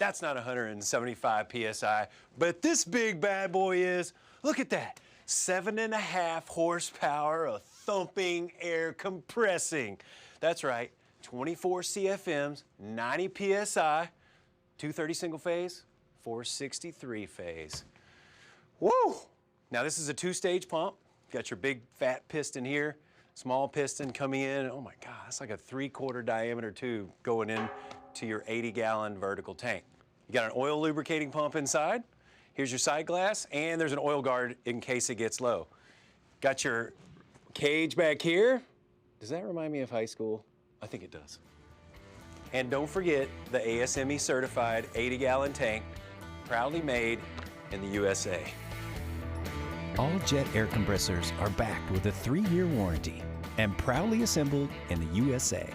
That's not 175 PSI, but this big bad boy is. Look at that, 7.5 horsepower of thumping air compressing. That's right, 24 CFMs, 90 PSI, 230 single phase, 463 phase. Woo! Now this is a 2-stage pump. You got your big fat piston here, small piston coming in. Oh my God, it's like a 3/4 diameter tube going in to your 80-gallon vertical tank. You got an oil lubricating pump inside. Here's your side glass, and there's an oil guard in case it gets low. Got your cage back here. Does that remind me of high school? I think it does. And don't forget the ASME certified 80-gallon tank, proudly made in the USA. All jet air compressors are backed with a 3-year warranty and proudly assembled in the USA.